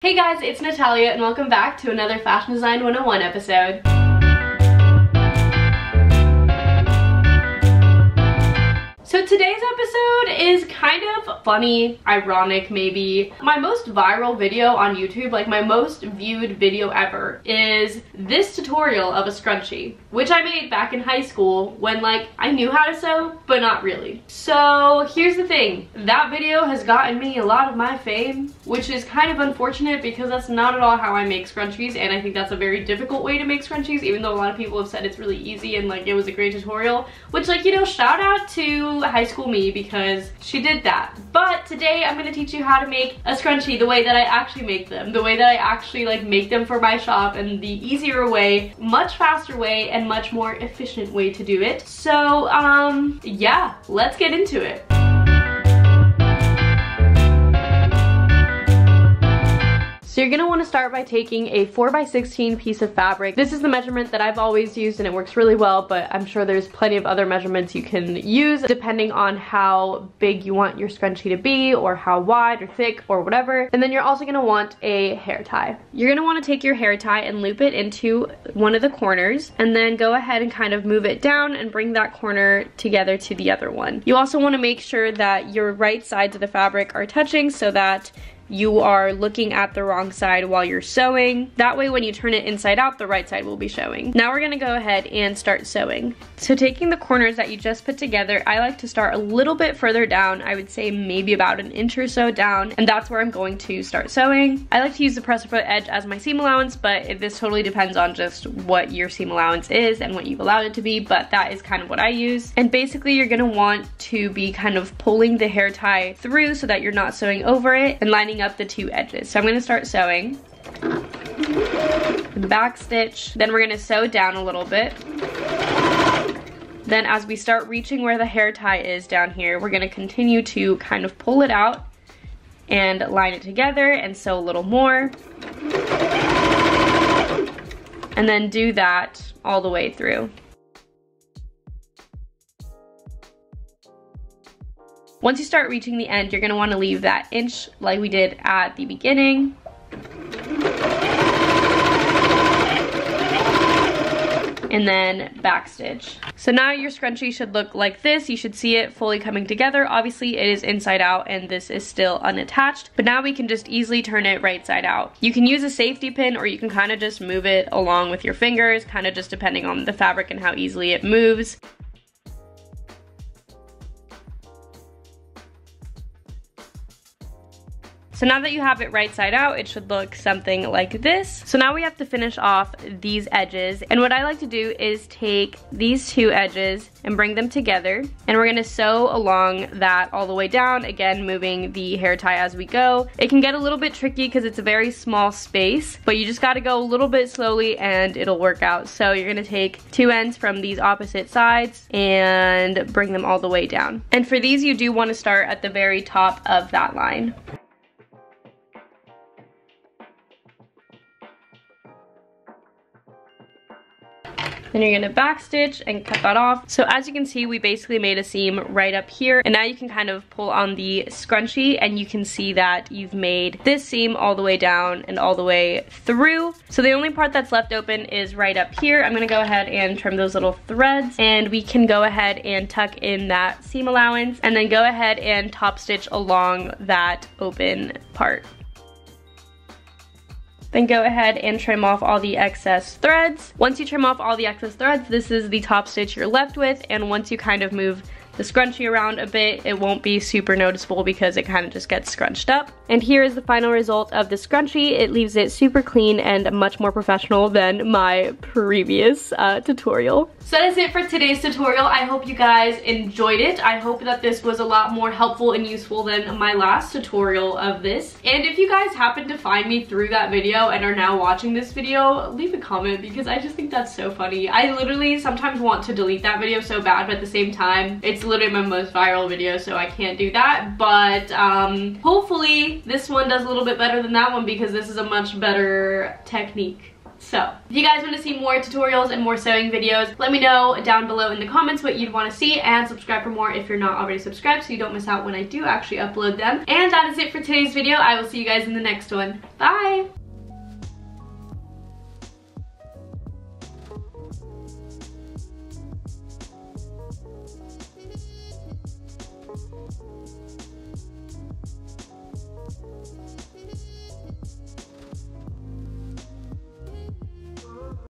Hey guys, it's Natalia and welcome back to another Fashion Design 101 episode. So today's episode is kind of funny, ironic maybe. My most viral video on YouTube, like my most viewed video ever, is this tutorial of a scrunchie, which I made back in high school when I knew how to sew, but not really. So here's the thing, that video has gotten me a lot of my fame, which is kind of unfortunate because that's not at all how I make scrunchies, and I think that's a very difficult way to make scrunchies, even though a lot of people have said it's really easy and it was a great tutorial, which shout out to high school me because she did that. But today I'm gonna teach you how to make a scrunchie the way that I actually make them, the way that I actually make them for my shop, and the easier way, much faster way, and much more efficient way to do it. So yeah, let's get into it. So you're gonna wanna start by taking a 4x16 piece of fabric. This is the measurement that I've always used and it works really well, but I'm sure there's plenty of other measurements you can use depending on how big you want your scrunchie to be, or how wide or thick or whatever. And then you're also gonna want a hair tie. You're gonna wanna take your hair tie and loop it into one of the corners, and then go ahead and kind of move it down and bring that corner together to the other one. You also wanna make sure that your right sides of the fabric are touching so that you are looking at the wrong side while you're sewing. That way when you turn it inside out, the right side will be showing. Now we're gonna go ahead and start sewing. So taking the corners that you just put together, I like to start a little bit further down. I would say maybe about an inch or so down, and that's where I'm going to start sewing. I like to use the presser foot edge as my seam allowance, but this totally depends on just what your seam allowance is and what you've allowed it to be, but that is kind of what I use. And basically you're gonna want to be kind of pulling the hair tie through so that you're not sewing over it and lining up the two edges. So I'm gonna start sewing, back stitch, then we're gonna sew down a little bit. Then as we start reaching where the hair tie is down here, we're gonna continue to kind of pull it out and line it together and sew a little more. And then do that all the way through. Once you start reaching the end, you're gonna wanna leave that inch like we did at the beginning. And then backstitch. So now your scrunchie should look like this. You should see it fully coming together. Obviously it is inside out and this is still unattached, but now we can just easily turn it right side out. You can use a safety pin, or you can kind of just move it along with your fingers, kind of just depending on the fabric and how easily it moves. So now that you have it right side out, it should look something like this. So now we have to finish off these edges. And what I like to do is take these two edges and bring them together. And we're gonna sew along that all the way down, again, moving the hair tie as we go. It can get a little bit tricky because it's a very small space, but you just gotta go a little bit slowly and it'll work out. So you're gonna take two ends from these opposite sides and bring them all the way down. And for these, you do wanna start at the very top of that line. Then you're gonna backstitch and cut that off. So as you can see, we basically made a seam right up here, and now you can kind of pull on the scrunchie and you can see that you've made this seam all the way down and all the way through. So the only part that's left open is right up here. I'm gonna go ahead and trim those little threads, and we can go ahead and tuck in that seam allowance and then go ahead and top stitch along that open part. Then go ahead and trim off all the excess threads. Once you trim off all the excess threads, this is the top stitch you're left with, and once you kind of move the scrunchie around a bit, it won't be super noticeable because it kind of just gets scrunched up. And here is the final result of the scrunchie. It leaves it super clean and much more professional than my previous tutorial. So that is it for today's tutorial. I hope you guys enjoyed it. I hope that this was a lot more helpful and useful than my last tutorial of this. And if you guys happen to find me through that video and are now watching this video, leave a comment because I just think that's so funny. I literally sometimes want to delete that video so bad, but at the same time, it's literally my most viral video, so I can't do that. But hopefully this one does a little bit better than that one because this is a much better technique. So, if you guys want to see more tutorials and more sewing videos, let me know down below in the comments what you'd want to see, and subscribe for more if you're not already subscribed so you don't miss out when I do actually upload them. And that is it for today's video. I will see you guys in the next one. Bye!